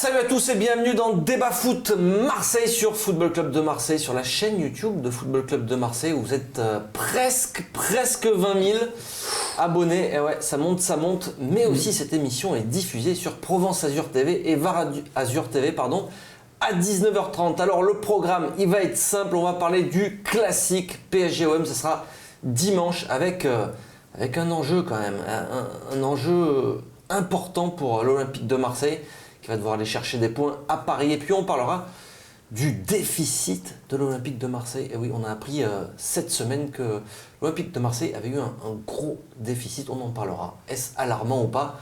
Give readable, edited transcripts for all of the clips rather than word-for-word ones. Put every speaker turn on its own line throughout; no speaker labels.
Salut à tous et bienvenue dans Débat Foot Marseille sur Football Club de Marseille, sur la chaîne YouTube de Football Club de Marseille où vous êtes presque 20 000 abonnés. Et ouais, ça monte. Mais aussi cette émission est diffusée sur Provence Azur TV et Var Azur TV, à 19h30. Alors le programme, il va être simple. On va parler du classique PSG-OM. Ce sera dimanche avec un enjeu quand même, un enjeu important pour l'Olympique de Marseille, qui va devoir aller chercher des points à Paris. Et puis on parlera du déficit de l'Olympique de Marseille. Et oui, on a appris cette semaine que l'Olympique de Marseille avait eu un gros déficit. On en parlera. Est-ce alarmant ou pas?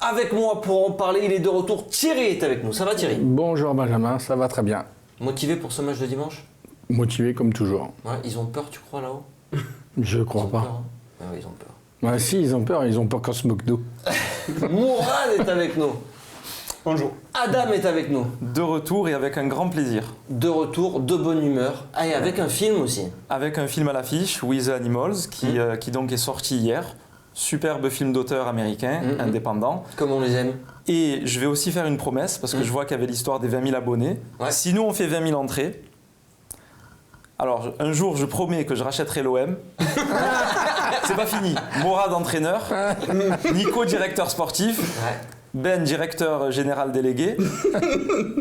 Avec moi pour en parler, il est de retour. Thierry est avec nous. Ça va Thierry?
Bonjour Benjamin, ça va très bien.
Motivé pour ce match de dimanche?
Motivé comme toujours.
Ouais, ils ont peur, tu crois, là-haut?
Je crois pas.
Peur, hein? Ouais, ils ont peur.
Ouais, si, ils ont peur qu'on se moque d'eux.
Mourad est avec nous.
Bonjour.
Adam est avec nous.
De retour et avec un grand plaisir.
De retour, de bonne humeur. Ah, et avec un film aussi.
Avec un film à l'affiche, With the Animals, qui donc est sorti hier. Superbe film d'auteur américain, indépendant.
Comme on les aime.
Et je vais aussi faire une promesse, parce que je vois qu'il y avait l'histoire des 20 000 abonnés. Ouais. Si nous on fait 20 000 entrées, alors un jour je promets que je rachèterai l'OM. C'est pas fini. Mourad entraîneur, Nico directeur sportif. Ouais. Ben, directeur général délégué,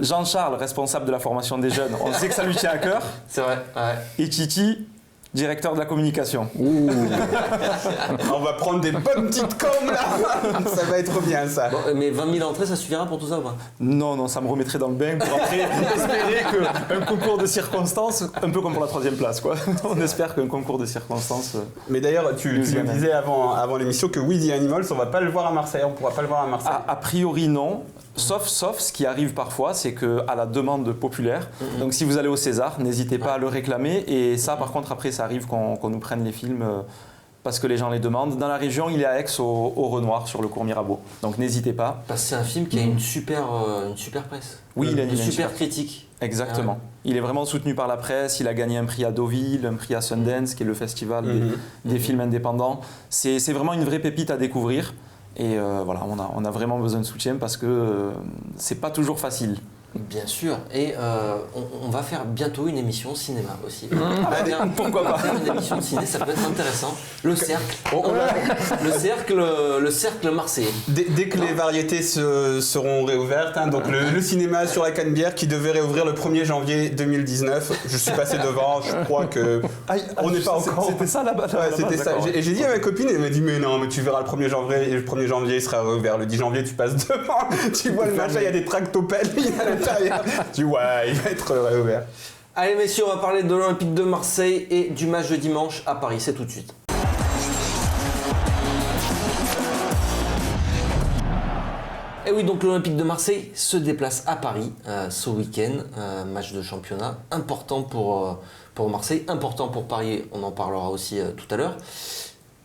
Jean-Charles, responsable de la formation des jeunes, on sait que ça lui tient à cœur.
C'est vrai, ouais.
Et Titi, directeur de la communication.
Ouh. On va prendre des bonnes petites coms là. Ça va être bien ça.
Bon, mais 20 000 entrées, ça suffira pour tout ça ou pas?
Non, ça me remettrait dans le bain pour après espérer qu'un concours de circonstances, un peu comme pour la 3e place quoi. On espère qu'un concours de circonstances.
Mais d'ailleurs, tu me disais avant l'émission que With the Animals, on va pas le voir à Marseille, on pourra pas le voir à Marseille.
A priori non. Sauf ce qui arrive parfois, c'est qu'à la demande populaire, donc si vous allez au César, n'hésitez pas à le réclamer. Et ça, par contre, après, ça arrive qu'on nous prenne les films parce que les gens les demandent. Dans la région, il est à Aix, au Renoir, sur le cours Mirabeau. Donc n'hésitez pas.
Parce que c'est un film qui a une super presse.
Oui, il a une
super critique.
Exactement. Ouais. Il est vraiment soutenu par la presse. Il a gagné un prix à Deauville, un prix à Sundance, qui est le festival des films indépendants. C'est vraiment une vraie pépite à découvrir. Et voilà, on a vraiment besoin de soutien parce que c'est pas toujours facile.
Bien sûr, et on va faire bientôt une émission cinéma aussi.
Pourquoi pas?
Faire une émission de ciné, ça peut être intéressant. Le cercle marseillais.
Dès que les variétés seront réouvertes, hein, donc le cinéma sur la Canebière qui devait réouvrir le 1er janvier 2019, je suis passé devant, je crois que on n'est pas encore.
C'était ça là-bas.
Ouais, c'était ça. Et j'ai dit à ma copine, elle m'a dit mais non, mais tu verras le 1er janvier, et le 1er janvier il sera réouvert. Le 10 janvier tu passes devant, tu vois le machin, il y a des tractopelles. Tu vois, il va être réouvert.
Allez messieurs, on va parler de l'Olympique de Marseille et du match de dimanche à Paris, c'est tout de suite. Et oui, donc l'Olympique de Marseille se déplace à Paris ce week-end, match de championnat important pour Marseille, important pour Paris, on en parlera aussi tout à l'heure.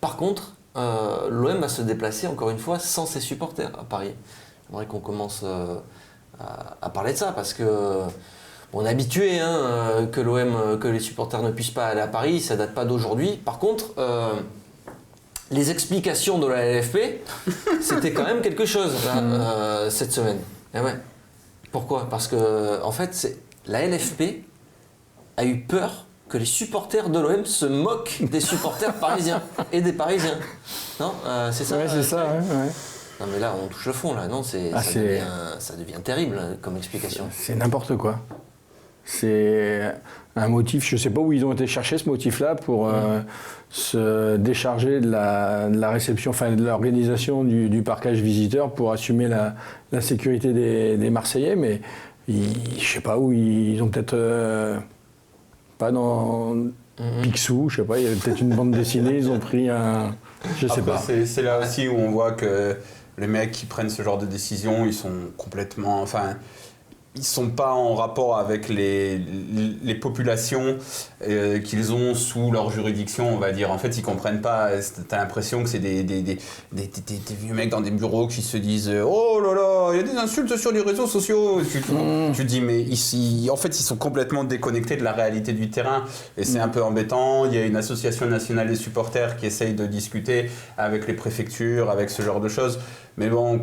Par contre, l'OM va se déplacer encore une fois sans ses supporters à Paris. J'aimerais qu'on commence à parler de ça parce que on est habitué que l'OM, que les supporters ne puissent pas aller à Paris, ça date pas d'aujourd'hui. Par contre, les explications de la LFP, c'était quand même quelque chose là, cette semaine. Et ouais. Pourquoi? Parce que en fait, la LFP a eu peur que les supporters de l'OM se moquent des supporters parisiens et des Parisiens. Non, c'est ça.
Ouais, c'est ça. Ouais.
Non mais là on touche le fond là, non ça devient terrible comme explication.
C'est n'importe quoi. C'est un motif, je sais pas où ils ont été chercher ce motif-là pour se décharger de la réception, enfin de l'organisation du parquage visiteur pour assumer la sécurité des Marseillais, mais je sais pas où ils ont peut-être pas dans Picsou, je sais pas, il y avait peut-être une bande dessinée, ils ont pris un, je sais pas.
C'est là aussi où on voit que les mecs qui prennent ce genre de décision, ils sont complètement, enfin, ils sont pas en rapport avec les populations qu'ils ont sous leur juridiction, on va dire. En fait, ils comprennent pas. T'as l'impression que c'est des vieux mecs dans des bureaux qui se disent « Oh là là, il y a des insultes sur les réseaux sociaux !» Tu dis, mais ici, en fait, ils sont complètement déconnectés de la réalité du terrain. Et c'est un peu embêtant. Il y a une association nationale des supporters qui essaye de discuter avec les préfectures, avec ce genre de choses. Mais bon,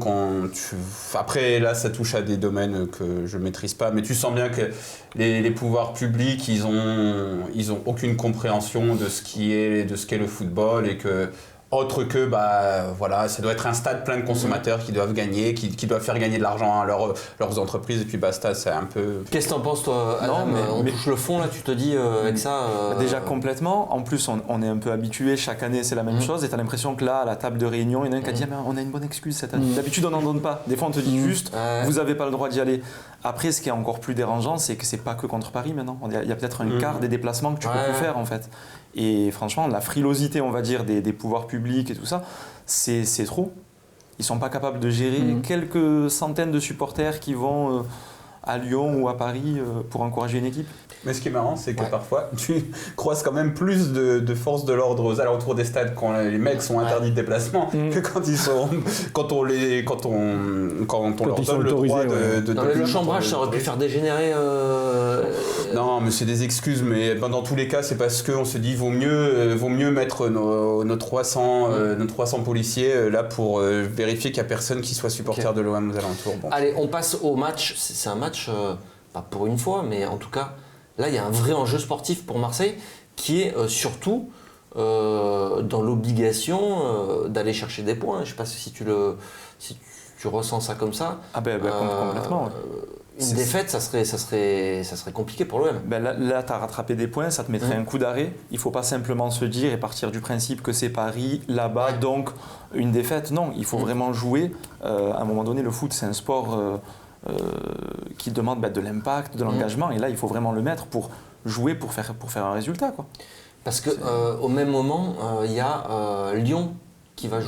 après, là, ça touche à des domaines que je ne maîtrise pas. Mais tu sens bien que les pouvoirs publics, ils ont aucune compréhension de ce qu'est le football et que... Autre que, voilà, ça doit être un stade plein de consommateurs qui doivent gagner, qui doivent faire gagner de l'argent à leurs entreprises, et puis basta, c'est un peu...
Qu'est-ce que t'en penses, toi, Adam? On touche le fond, là, tu te dis, avec ça...
Déjà, complètement. En plus, on est un peu habitué, chaque année, c'est la même chose, et t'as l'impression que là, à la table de réunion, il y en a un qui a dit, ah, mais on a une bonne excuse cette année. D'habitude, on n'en donne pas. Des fois, on te dit juste, vous n'avez pas le droit d'y aller. Après, ce qui est encore plus dérangeant, c'est que c'est pas que contre Paris, maintenant. Il y a peut-être un quart des déplacements que tu peux plus faire, en fait. Et franchement, la frilosité, on va dire, des pouvoirs publics et tout ça, c'est trop. Ils sont pas capables de gérer quelques centaines de supporters qui vont à Lyon ou à Paris pour encourager une équipe.
Mais ce qui est marrant, c'est que parfois, tu croises quand même plus de forces de l'ordre aux alentours des stades quand les mecs sont interdits de déplacement que quand on leur donne le droit de
le chambrage, ça aurait pu faire dégénérer...
Non, mais c'est des excuses, mais dans tous les cas, c'est parce qu'on se dit vaut mieux mettre nos 300 policiers là pour vérifier qu'il n'y a personne qui soit supporter de l'OM aux alentours. Bon.
Allez, on passe au match. C'est un match, pas pour une fois, mais en tout cas, là, il y a un vrai enjeu sportif pour Marseille qui est surtout dans l'obligation d'aller chercher des points. Je ne sais pas si tu ressens ça comme ça.
Ah complètement. Ouais.
Une défaite, ça serait compliqué pour l'OM.
Là tu as rattrapé des points, ça te mettrait un coup d'arrêt. Il ne faut pas simplement se dire et partir du principe que c'est Paris, là-bas, donc une défaite. Non, il faut vraiment jouer. À un moment donné, le foot, c'est un sport qui demande de l'impact, de l'engagement. Et là, il faut vraiment le mettre pour jouer, pour faire un résultat, quoi.
Parce qu'au même moment, il y a Lyon qui va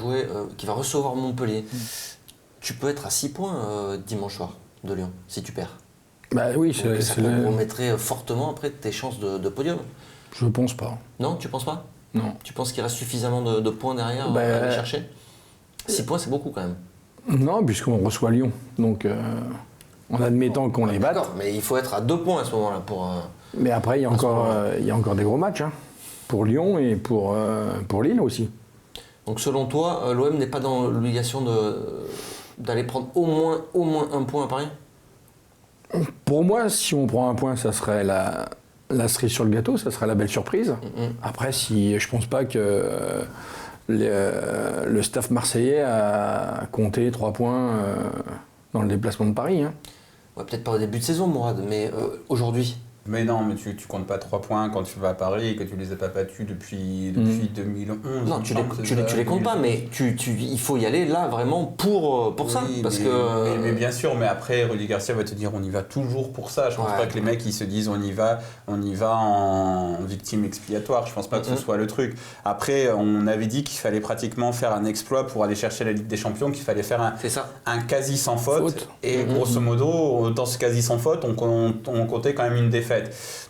recevoir Montpellier. Tu peux être à 6 points dimanche soir de Lyon, si tu perds.
Oui,
ça remettrait fortement après tes chances de podium.
Je pense pas.
Non, tu penses pas?
Non.
Tu penses qu'il reste suffisamment de points derrière à aller chercher? 6 points, c'est beaucoup quand même.
Non, puisqu'on reçoit Lyon. Donc, en admettant qu'on les batte.
D'accord, mais il faut être à 2 points à ce moment-là pour...
Mais après, il y a encore des gros matchs. Hein, pour Lyon et pour Lille aussi.
Donc selon toi, l'OM n'est pas dans l'obligation d'aller prendre au moins un point à Paris?
Pour moi, si on prend un point, ça serait la cerise sur le gâteau, ça serait la belle surprise. Après, je pense pas que le staff marseillais a compté 3 points dans le déplacement de Paris. Hein.
Ouais, peut-être pas au début de saison, Mourad, mais aujourd'hui.
Mais non, mais tu comptes pas 3 points quand tu vas à Paris et que tu les as pas battus depuis 2011.
Non, tu les comptes pas, mais il faut y aller là vraiment pour ça.
Mais bien sûr, mais après, Rudy Garcia va te dire on y va toujours pour ça. Je pense pas que les mecs ils se disent on y va en victime expiatoire. Je pense pas que ce soit le truc. Après, on avait dit qu'il fallait pratiquement faire un exploit pour aller chercher la Ligue des Champions, qu'il fallait faire un quasi sans faute. Et grosso modo, dans ce quasi sans faute, on comptait quand même une défaite.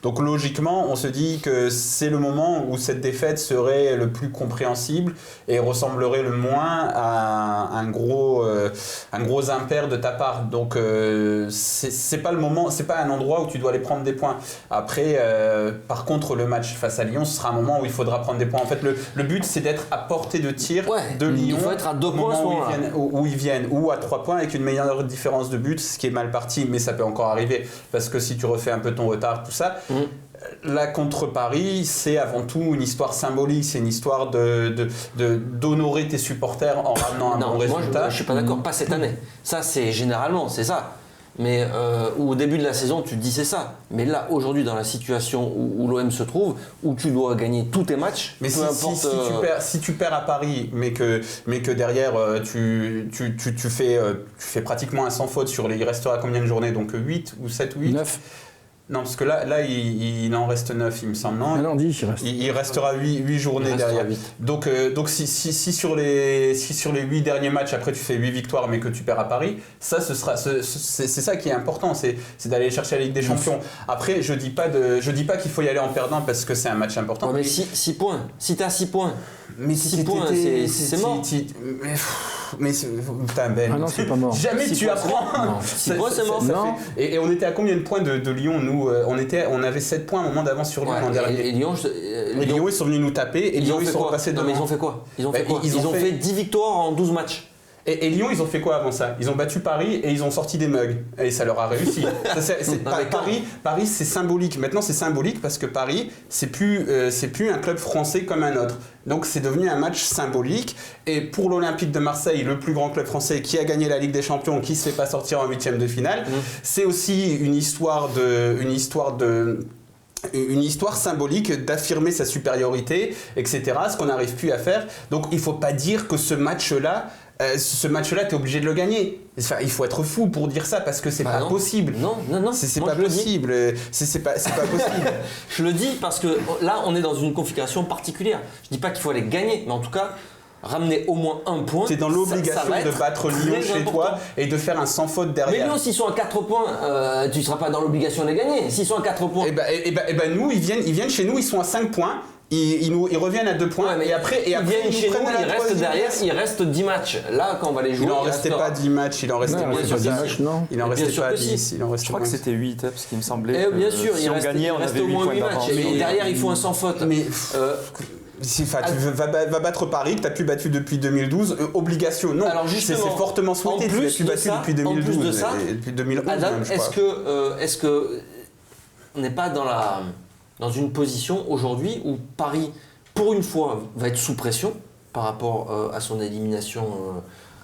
Donc logiquement, on se dit que c'est le moment où cette défaite serait le plus compréhensible et ressemblerait le moins à un gros impair de ta part. Donc c'est pas le moment, c'est pas un endroit où tu dois aller prendre des points. Après, par contre, le match face à Lyon, ce sera un moment où il faudra prendre des points. En fait, le but, c'est d'être à portée de tir de Lyon.
Il faut être à 2 points
où ils viennent, ou à 3 points avec une meilleure différence de but, ce qui est mal parti, mais ça peut encore arriver. Parce que si tu refais un peu ton retard, tout ça. Là, contre Paris, c'est avant tout une histoire symbolique, c'est une histoire d'honorer tes supporters en ramenant un bon résultat.
Moi, je suis pas d'accord, pas cette année. Ça, c'est généralement, c'est ça. Mais au début de la saison, tu te dis c'est ça. Mais là, aujourd'hui, dans la situation où l'OM se trouve, où tu dois gagner tous tes matchs,
mais si tu perds à Paris, mais que derrière tu fais pratiquement un sans faute il restera combien de journées? Donc 8 ou 7 ou 8
9.
Non, parce que là il en reste 9, il me semble, non?
Non, 10, il reste.
Il restera 8 journées derrière. 8. Donc si sur les 8 derniers matchs, après tu fais 8 victoires, mais que tu perds à Paris, c'est ça qui est important, c'est d'aller chercher la Ligue des Champions. Après, je dis pas qu'il faut y aller en perdant parce que c'est un match important.
Ouais, mais 6 points, si t'as 6 points,
mais
6 points, c'est mort.
Mais putain, Ben.
Ah non, c'est pas mort.
Jamais tu apprends.
6 points, c'est mort.
Non.
Et on était à combien de points de Lyon, nous? On avait 7 points à un moment d'avance sur Lyon l'an dernier.
Et Lyon,
ils sont venus nous taper et Lyon, ils sont repassés devant.
Non, mais ils ont fait quoi? Ils ont fait 10 victoires en 12 matchs.
Et Lyon, ils ont fait quoi avant ça? Ils ont battu Paris et ils ont sorti des mugs. Et ça leur a réussi. Paris, c'est symbolique. Maintenant, c'est symbolique parce que Paris, c'est plus un club français comme un autre. Donc, c'est devenu un match symbolique. Et pour l'Olympique de Marseille, le plus grand club français qui a gagné la Ligue des Champions, qui ne se fait pas sortir en 8e de finale, c'est aussi une histoire symbolique d'affirmer sa supériorité, etc. Ce qu'on n'arrive plus à faire. Donc, il ne faut pas dire que ce match-là, t'es obligé de le gagner. Enfin, il faut être fou pour dire ça parce que c'est pas possible.
Non.
C'est pas possible. C'est pas possible.
Je le dis parce que là, on est dans une configuration particulière. Je dis pas qu'il faut aller gagner, mais en tout cas, ramener au moins un point.
C'est dans l'obligation de battre Lyon chez toi et de faire un sans faute derrière.
Mais Lyon, s'ils sont à 4 points, tu seras pas dans l'obligation de les gagner. S'ils sont à 4 points.
Et ben nous, ils viennent chez nous, ils sont à 5 points. Ils reviennent à 2 points et après
ils viennent chez nous, ils restent derrière, il reste 10 matchs. Là, quand on va les jouer,
il n'en restait pas 10 matchs, il en restait
bien sûr
10 matchs, non. Il n'en restait pas 10,
je crois que c'était 8, parce qu'il me semblait.
Bien sûr,
si on gagnait, on avait
au
8
moins
points
8 matchs.
d'avance.
Mais derrière, il faut un sans faute.
Mais tu vas battre Paris, que tu n'as plus battu depuis 2012, obligation, non.
Alors justement,
c'est fortement souhaité, tu n'as plus battu depuis 2012,
en plus de ça,
depuis 2011
Adam,
même, je crois.
est-ce que on n'est pas dans une position aujourd'hui où Paris, pour une fois, va être sous pression par rapport à son élimination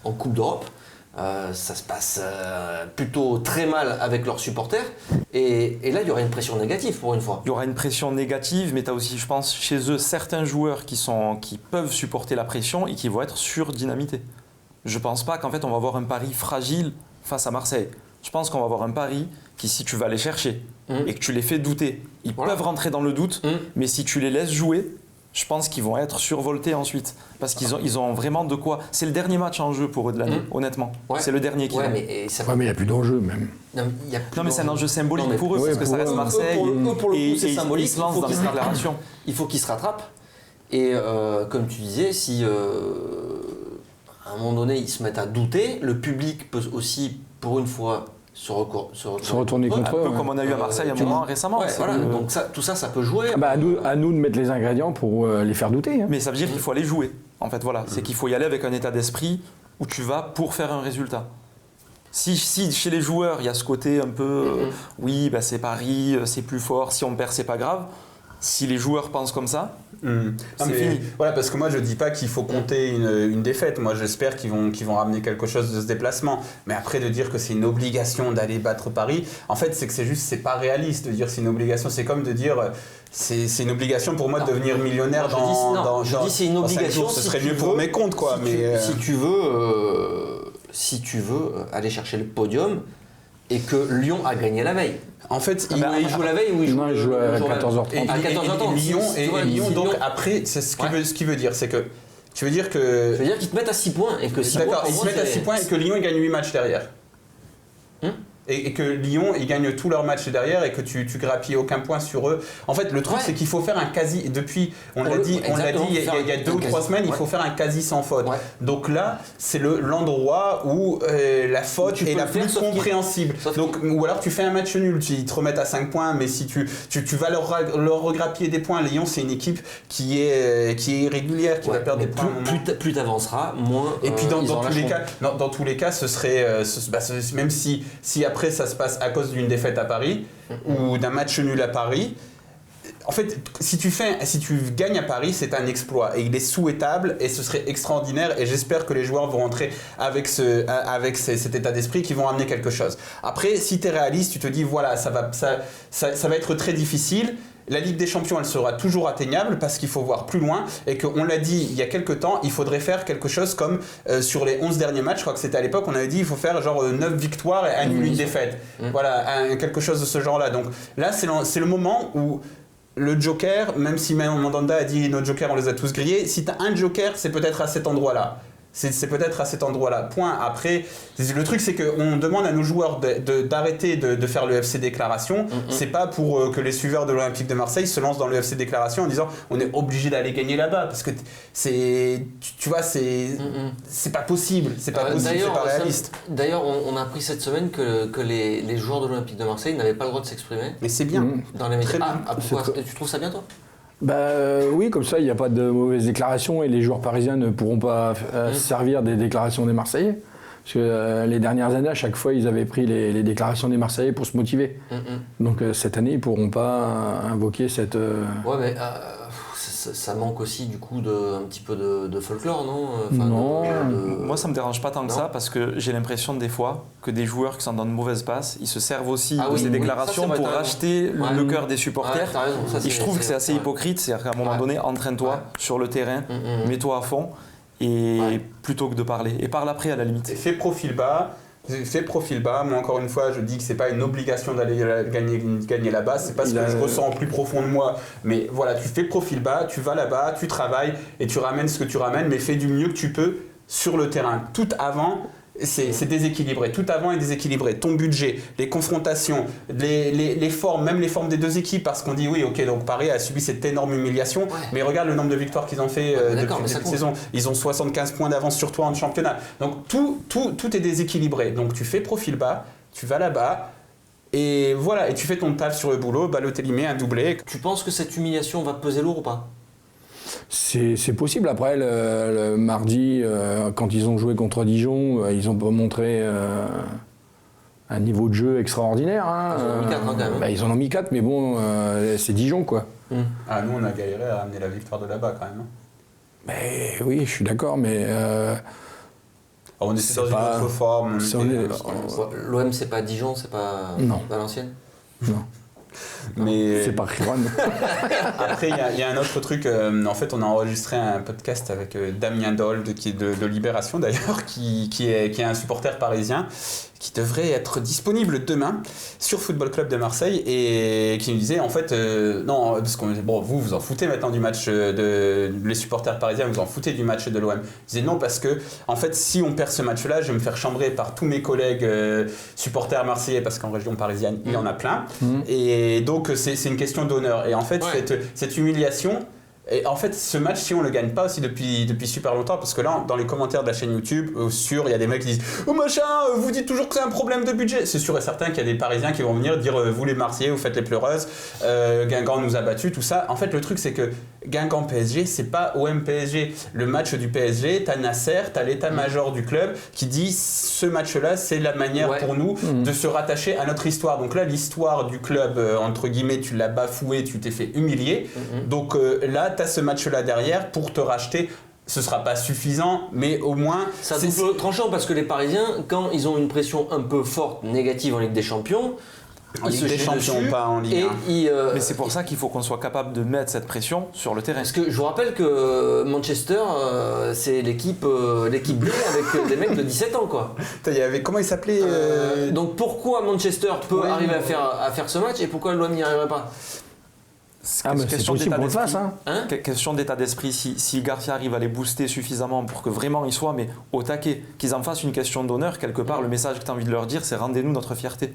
en Coupe d'Europe. Ça se passe plutôt très mal avec leurs supporters. Et là, il y aura une pression négative pour une fois.
Il y aura une pression négative, mais tu as aussi, je pense, chez eux, certains joueurs qui peuvent supporter la pression et qui vont être surdynamités. Je ne pense pas qu'en fait, on va avoir un Paris fragile face à Marseille. Je pense qu'on va avoir un Paris qui, si tu vas les chercher et que tu les fais douter, ils peuvent rentrer dans le doute, mais si tu les laisses jouer, je pense qu'ils vont être survoltés ensuite. Parce qu'ils ont vraiment de quoi. C'est le dernier match en jeu pour eux de l'année, honnêtement. Ouais. C'est le dernier qu'ils ont.
Mais il n'y a plus d'enjeu même.
Non, mais c'est un enjeu symbolique pour eux, parce que ça reste Marseille.
Pour le coup, c'est symbolique.
Ils se lancent dans les déclarations.
Il faut qu'ils se rattrapent. Et comme tu disais, si à un moment donné ils se mettent à douter, le public peut aussi, pour une fois, se retourner contre eux.
Un peu comme on a eu à Marseille un moment récemment.
Voilà, donc tout ça peut jouer.
À nous de mettre les ingrédients pour les faire douter.
Mais ça veut dire qu'il faut aller jouer. En fait, voilà, c'est qu'il faut y aller avec un état d'esprit où tu vas pour faire un résultat. Si chez les joueurs, il y a ce côté un peu, oui, c'est Paris, c'est plus fort, si on perd, c'est pas grave. Si les joueurs pensent comme ça, c'est fini.
Voilà, parce que moi je dis pas qu'il faut compter une défaite. Moi j'espère qu'ils vont ramener quelque chose de ce déplacement. Mais après de dire que c'est une obligation d'aller battre Paris, en fait c'est pas réaliste de dire c'est une obligation. C'est comme de dire c'est une obligation pour moi de devenir millionnaire
je dis c'est une obligation.
Ce serait mieux pour mes comptes quoi.
Si tu veux aller chercher le podium et que Lyon a gagné la veille.
En fait,
il joue la veille ou il joue
à 14h30.
À 14h30.
Et Lyon, donc après, c'est ce qui veut dire, c'est que tu veux dire que.
Je veux dire qu'ils te mettent à 6 points et que 6
points. D'accord, ils se mettent à 6 points et que Lyon gagne 8 matchs derrière. Et que Lyon, ils gagnent tous leurs matchs derrière et que tu grappilles aucun point sur eux. En fait, le truc, c'est qu'il faut faire un quasi. Depuis, on l'a dit il y a 2 ou 3 semaines, il faut faire un quasi sans faute. Ouais. Donc là, c'est l'endroit où la faute est la plus compréhensible. Ou alors tu fais un match nul, ils te remettent à 5 points, mais si tu vas leur regrappiller des points. Lyon, c'est une équipe qui est irrégulière, qui va perdre des points.
Plus tu avanceras, moins.
Et puis dans tous les cas, ce serait même si après ça se passe à cause d'une défaite à Paris ou d'un match nul à Paris. En fait, si tu gagnes à Paris, c'est un exploit et il est souhaitable et ce serait extraordinaire et j'espère que les joueurs vont rentrer avec cet état d'esprit qui vont amener quelque chose. Après, si tu es réaliste, tu te dis voilà, ça va être très difficile. La Ligue des Champions, elle sera toujours atteignable parce qu'il faut voir plus loin et qu'on l'a dit il y a quelques temps, il faudrait faire quelque chose comme sur les 11 derniers matchs, je crois que c'était à l'époque, on avait dit il faut faire genre 9 victoires et un nul, une défaite. Voilà, quelque chose de ce genre-là. Donc là, c'est le moment où le Joker, même si Mandanda a dit nos Jokers, on les a tous grillés, si tu as un Joker, c'est peut-être à cet endroit-là. C'est peut-être à cet endroit-là. Point. Après, le truc, c'est qu'on demande à nos joueurs d'arrêter de faire le FC Déclaration. C'est pas pour que les suiveurs de l'Olympique de Marseille se lancent dans le FC Déclaration en disant on est obligé d'aller gagner là-bas. Parce que tu vois, c'est pas possible. C'est pas possible, c'est pas réaliste.
D'ailleurs, on a appris cette semaine que les joueurs de l'Olympique de Marseille n'avaient pas le droit de s'exprimer.
Mais c'est bien.
Dans les médias. Pourquoi ? Tu trouves ça bien, toi ?
Oui, comme ça, il n'y a pas de mauvaises déclarations et les joueurs parisiens ne pourront pas se servir des déclarations des Marseillais. Parce que les dernières années, à chaque fois, ils avaient pris les déclarations des Marseillais pour se motiver. Donc cette année, ils ne pourront pas invoquer cette...
Ouais, mais ça manque aussi du coup un petit peu de folklore, non?
Non.
Moi, ça me dérange pas tant que ça parce que j'ai l'impression des fois que des joueurs qui sont dans de mauvaises passes, ils se servent aussi de ces déclarations pour racheter le cœur des supporters.
T'as raison, ça,
et je trouve que c'est assez hypocrite, c'est-à-dire qu'à un moment donné, entraîne-toi sur le terrain, mets-toi à fond et plutôt que de parler. Et parle après à la limite.
Fais profil bas. Moi encore une fois, je dis que c'est pas une obligation d'aller gagner là-bas, c'est pas ce que je ressens au plus profond de moi. Mais voilà, tu fais profil bas, tu vas là-bas, tu travailles et tu ramènes ce que tu ramènes, mais fais du mieux que tu peux sur le terrain. Tout avant, c'est déséquilibré. Tout avant est déséquilibré. Ton budget, les confrontations, les formes, même les formes des deux équipes, parce qu'on dit oui, ok, donc Paris a subi cette énorme humiliation, mais regarde le nombre de victoires qu'ils ont fait depuis le début de saison. Ils ont 75 points d'avance sur toi en championnat. Donc tout est déséquilibré. Donc tu fais profil bas, tu vas là-bas. Et voilà, et tu fais ton taf sur le boulot, Balotelli met un doublé.
Tu penses que cette humiliation va peser lourd ou pas?
C'est possible. Après, le mardi, quand ils ont joué contre Dijon, ils ont montré un niveau de jeu extraordinaire.
Ils en ont mis 4 quand même.
Ils en ont mis 4, mais bon, c'est Dijon, quoi.
Ah, nous, on a galéré à amener la victoire de là-bas, quand même.
Mais oui, je suis d'accord, mais...
on était dans une autre forme.
L'OM, c'est pas Dijon, c'est pas Valenciennes?
Non.
Mais
c'est pas Riron.
Après, il y a un autre truc. En fait, on a enregistré un podcast avec Damien Dold, qui est de Libération d'ailleurs, qui est un supporter parisien, qui devrait être disponible demain sur Football Club de Marseille et qui nous disait en fait non, parce qu'on vous en foutez maintenant du match les supporters parisiens, vous en foutez du match de l'OM. Il disait non, parce que en fait, si on perd ce match-là, je vais me faire chambrer par tous mes collègues supporters marseillais, parce qu'en région parisienne il y en a plein, et donc c'est une question d'honneur. Et en fait, cette humiliation. Et en fait, ce match, si on le gagne pas aussi depuis super longtemps, parce que là, dans les commentaires de la chaîne YouTube, il y a des mecs qui disent « Oh machin, vous dites toujours que c'est un problème de budget !» C'est sûr et certain qu'il y a des Parisiens qui vont venir dire « Vous les Marseillais, vous faites les pleureuses, Guingamp nous a battus, tout ça. » En fait, le truc, c'est que Guingamp PSG, c'est pas OM PSG. Le match du PSG, t'as Nasser, t'as l'état-major du club qui dit « Ce match-là, c'est la manière pour nous de se rattacher à notre histoire. » Donc là, l'histoire du club, entre guillemets, tu l'as bafoué, tu t'es fait humilier. Donc là, tu as ce match-là derrière pour te racheter. Ce ne sera pas suffisant, mais au moins...
C'est double tranchant, parce que les Parisiens, quand ils ont une pression un peu forte, négative en Ligue des Champions,
en Ligue des Champions, pas en Ligue
1. Mais c'est pour ça qu'il faut qu'on soit capable de mettre cette pression sur le terrain.
Parce que je vous rappelle que Manchester, c'est l'équipe bleue avec des mecs de 17 ans, quoi.
Comment il s'appelait
Donc pourquoi Manchester peut arriver à faire ce match et pourquoi l'OM n'y arriverait pas?
C'est possible qu'on le fasse.
Question d'état d'esprit. Si Garcia arrive à les booster suffisamment pour que vraiment ils soient au taquet, qu'ils en fassent une question d'honneur, quelque part, le message que tu as envie de leur dire, c'est rendez-nous notre fierté.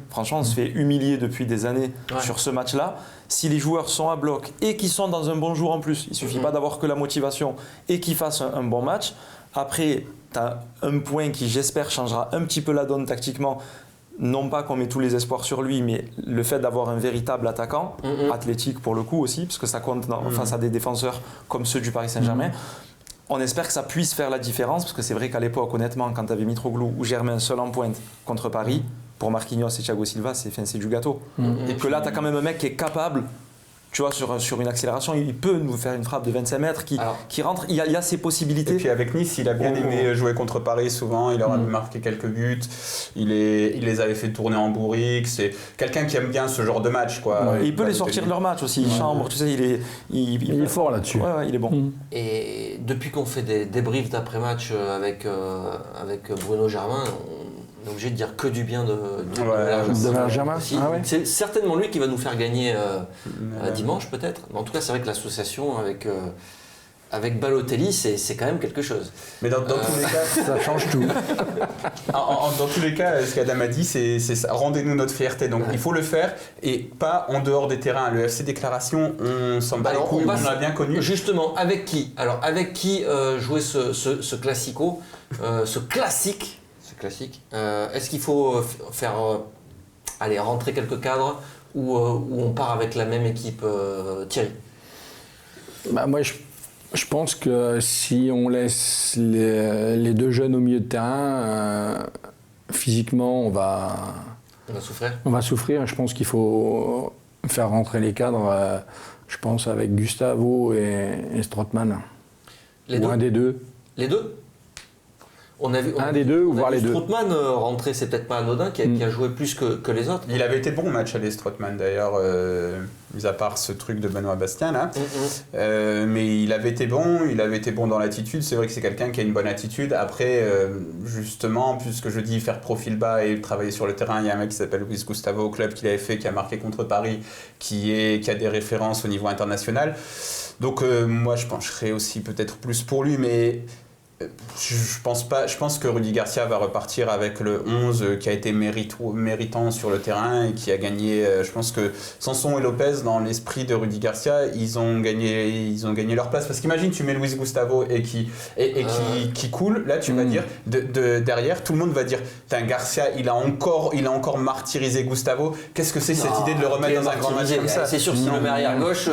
Franchement, on se fait humilier depuis des années sur ce match-là. Si les joueurs sont à bloc et qu'ils sont dans un bon jour en plus, il ne suffit pas d'avoir que la motivation et qu'ils fassent un bon match. Après, tu as un point qui, j'espère, changera un petit peu la donne tactiquement. Non pas qu'on met tous les espoirs sur lui, mais le fait d'avoir un véritable attaquant, athlétique pour le coup aussi, parce que ça compte face à des défenseurs comme ceux du Paris Saint-Germain. On espère que ça puisse faire la différence, parce que c'est vrai qu'à l'époque, honnêtement, quand tu avais Mitroglou ou Germain seul en pointe contre Paris, pour Marquinhos et Thiago Silva, c'est du gâteau. Et que là, tu as quand même un mec qui est capable... Tu vois, sur une accélération, il peut nous faire une frappe de 25 mètres qui rentre. Il y a ses possibilités.
Et puis avec Nice, il a bien aimé jouer contre Paris souvent. Il leur a marqué quelques buts. Il les avait fait tourner en bourrique. C'est quelqu'un qui aime bien ce genre de match, quoi.
Il peut les sortir de leur match aussi. Il chambre, tu sais, il
est fort là-dessus.
Ouais, il est bon.
Et depuis qu'on fait des débriefs d'après-match avec Bruno Germain, on est obligé de dire que du bien de
Germain.
C'est certainement lui qui va nous faire gagner dimanche peut-être. Mais en tout cas, c'est vrai que l'association avec Balotelli, c'est quand même quelque chose.
Mais dans tous les cas,
ça change tout.
Dans tous les cas, ce qu'Adam a dit, c'est ça. Rendez-nous notre fierté. Donc il faut le faire et pas en dehors des terrains. Le FC Déclaration, on s'en bat les couilles, on l'a bien connu.
Justement, avec qui? Alors avec qui jouer ce classico, ce classique? Est-ce qu'il faut faire rentrer quelques cadres ou on part avec la même équipe, Thierry?
Moi, je pense que si on laisse les deux jeunes au milieu de terrain, physiquement, on va
souffrir.
On va souffrir. Je pense qu'il faut faire rentrer les cadres, je pense, avec Gustavo et Strootman. Un des deux.
Les deux ?
Un des deux, ou voire les deux.
Strootman rentré, c'est peut-être pas anodin, qui a joué plus que les autres.
Il avait été bon match à Strootman d'ailleurs, mis à part ce truc de Benoît Bastien là. Mais il avait été bon dans l'attitude. C'est vrai que c'est quelqu'un qui a une bonne attitude. Après, justement, puisque je dis faire profil bas et travailler sur le terrain, il y a un mec qui s'appelle Luis Gustavo au club qui l'avait fait, qui a marqué contre Paris, qui a des références au niveau international. Donc moi je pencherais aussi peut-être plus pour lui, mais je pense que Rudy Garcia va repartir avec le 11 qui a été méritant sur le terrain et qui a gagné. Je pense que Sanson et Lopez, dans l'esprit de Rudy Garcia, ils ont gagné leur place. Parce qu'imagine, tu mets Luis Gustavo et qui coule, là tu vas dire, derrière, tout le monde va dire, Garcia, il a encore martyrisé Gustavo. Qu'est-ce que c'est cette idée de le remettre dans un grand match comme ça ?
C'est sûr, s'il le met arrière gauche,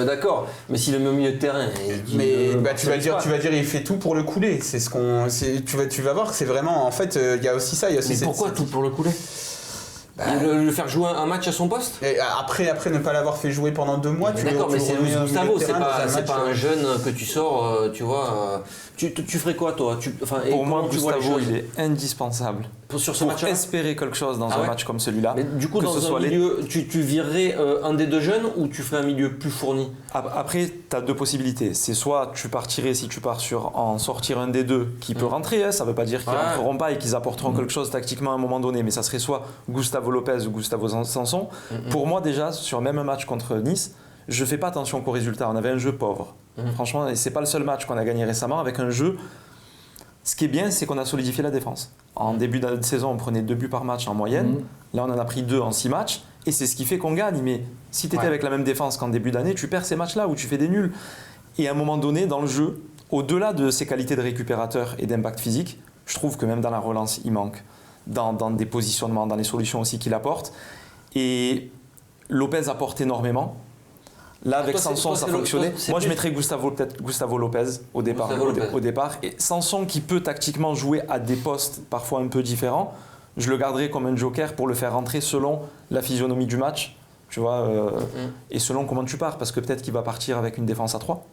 d'accord, mais s'il le met au milieu de terrain.
Tu vas dire, il fait tout pour le couler. Tu vas voir que c'est vraiment, en fait, il y a aussi ça.
Mais pourquoi tout pour le couler ? Le faire jouer un match à son poste ?
Et après ne pas l'avoir fait jouer pendant 2 mois.
D'accord, mais c'est Luis Gustavo, c'est pas un jeune que tu sors, tu vois. Tu ferais quoi, toi ?
Pour moi, Gustavo, il est indispensable.
Sur ce match-là ?
Espérer quelque chose dans un match comme celui-là.
Mais du coup, dans un milieu, tu virerais un des deux jeunes ou tu ferais un milieu plus fourni ?
Après, tu as 2 possibilités. C'est soit tu partirais, si tu pars sur en sortir un des deux qui peut rentrer, ça ne veut pas dire qu'ils ne rentreront pas et qu'ils apporteront quelque chose tactiquement à un moment donné, mais ça serait soit Gustavo Lopez ou Gustavo Sanson. Pour moi, déjà, sur même un match contre Nice, je ne fais pas attention qu'au résultat. On avait un jeu pauvre. Franchement, et ce n'est pas le seul match qu'on a gagné récemment avec un jeu. Ce qui est bien, c'est qu'on a solidifié la défense. En début de saison, on prenait 2 buts par match en moyenne. Là, on en a pris 2 en 6 matchs. Et c'est ce qui fait qu'on gagne. Mais si tu étais avec la même défense qu'en début d'année, tu perds ces matchs-là où tu fais des nuls. Et à un moment donné, dans le jeu, au-delà de ses qualités de récupérateur et d'impact physique, je trouve que même dans la relance, il manque. Dans des positionnements, dans les solutions aussi qu'il apporte. Et Lopez apporte énormément. Là, avec Sanson, ça fonctionnait. Moi, je mettrais Gustavo Lopez au départ. Et Sanson, qui peut tactiquement jouer à des postes parfois un peu différents, je le garderais comme un joker pour le faire rentrer selon la physionomie du match, tu vois, et selon comment tu pars. Parce que peut-être qu'il va partir avec une défense à 3.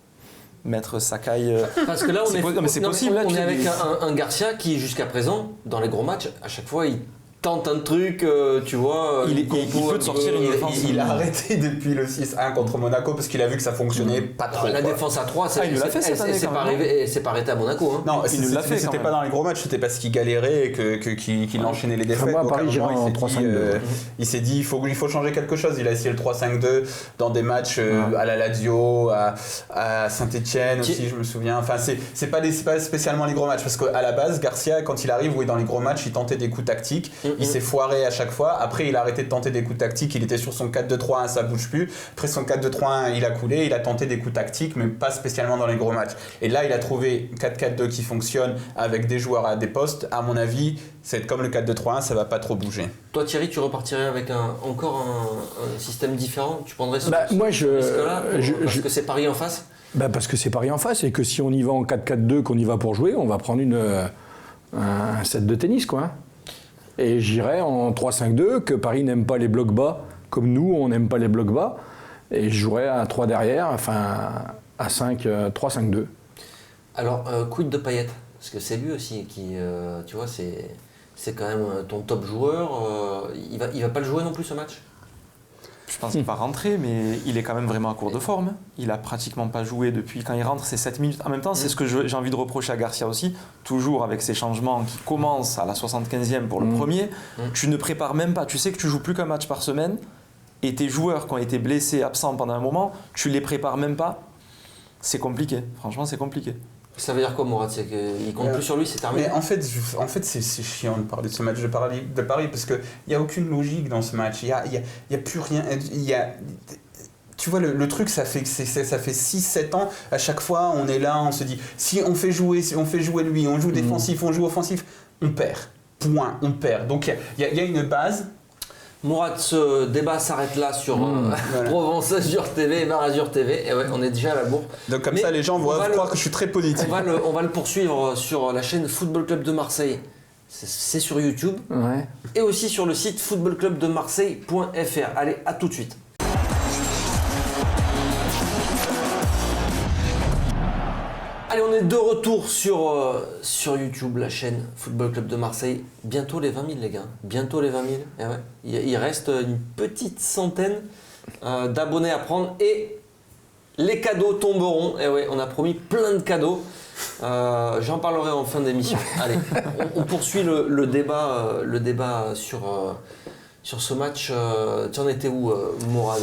Mettre Sakai.
Parce que là,
c'est possible.
On est avec un Garcia qui, jusqu'à présent, dans les gros matchs, à chaque fois, il tente un truc, tu vois.
Il peut te sortir une défense.
Il a arrêté depuis le 6-1 contre Monaco parce qu'il a vu que ça fonctionnait pas trop.
La défense à 3,
il l'a fait cette année.
C'est pas arrêté à Monaco. Hein.
Non, c'était pas dans les gros matchs, c'était parce qu'il galérait et qu'il enchaînait les défaites.
Moi, à Paris, j'irai en 3-5-2.
Il s'est dit, il faut changer quelque chose. Il a essayé le 3-5-2 dans des matchs à la Lazio, à Saint-Etienne aussi, je me souviens. Enfin, c'est pas spécialement les gros matchs parce qu'à la base, Garcia, quand il arrive, dans les gros matchs, il tentait des coups tactiques. Il s'est foiré à chaque fois. Après, il a arrêté de tenter des coups tactiques. Il était sur son 4-2-3-1, ça bouge plus. Après son 4-2-3-1, il a coulé. Il a tenté des coups tactiques, mais pas spécialement dans les gros matchs. Et là, il a trouvé 4-4-2 qui fonctionne avec des joueurs à des postes. À mon avis, c'est comme le 4-2-3-1, ça va pas trop bouger.
Toi, Thierry, tu repartirais avec encore un système différent ? Tu prendrais ce
risque-là
parce que c'est Paris en face ?
Parce que c'est Paris en face et que si on y va en 4-4-2, qu'on y va pour jouer, on va prendre un set de tennis, quoi. Et j'irais en 3-5-2, que Paris n'aime pas les blocs bas, comme nous, on n'aime pas les blocs bas. Et je jouerais à 3 derrière, enfin à 5, 3-5-2.
Alors, quid de Payet ? Parce que c'est lui aussi qui, tu vois, c'est quand même ton top joueur. Il va pas le jouer non plus ce match ?
Je pense qu'il va rentrer, mais il est quand même vraiment à court de forme. Il a pratiquement pas joué depuis quand il rentre, c'est 7 minutes. En même temps, c'est ce que j'ai envie de reprocher à Garcia aussi, toujours avec ces changements qui commencent à la 75e pour le premier. Tu ne prépares même pas, tu sais que tu joues plus qu'un match par semaine, et tes joueurs qui ont été blessés, absents pendant un moment, tu les prépares même pas. C'est compliqué, franchement c'est compliqué.
Ça veut dire quoi, Mourad ? C'est qu'il compte plus sur lui, c'est terminé ?
Mais en fait c'est chiant de parler de ce match de Paris parce qu'il n'y a aucune logique dans ce match. Il y a plus rien. Tu vois, le truc, ça fait 6-7 ans, à chaque fois, on est là, on se dit, si on fait jouer lui, on joue défensif, on joue offensif, on perd. Point, on perd. Donc il y a une base.
Mourad, ce débat s'arrête là sur Provence Azur TV et Bar Azur TV. Et ouais, on est déjà à la bourre.
Donc comme ça, les gens vont croire que je suis très politique.
On va le poursuivre sur la chaîne Football Club de Marseille. C'est sur YouTube.
Ouais.
Et aussi sur le site footballclubdemarseille.fr. Allez, à tout de suite. Allez, on est de retour sur YouTube, la chaîne Football Club de Marseille. Bientôt les 20 000, les gars. Bientôt les 20 000. Et ouais. Il reste une petite centaine d'abonnés à prendre et les cadeaux tomberont. Et ouais, on a promis plein de cadeaux. J'en parlerai en fin d'émission. Allez, on poursuit le débat sur ce match. Tu en étais où, Mourad?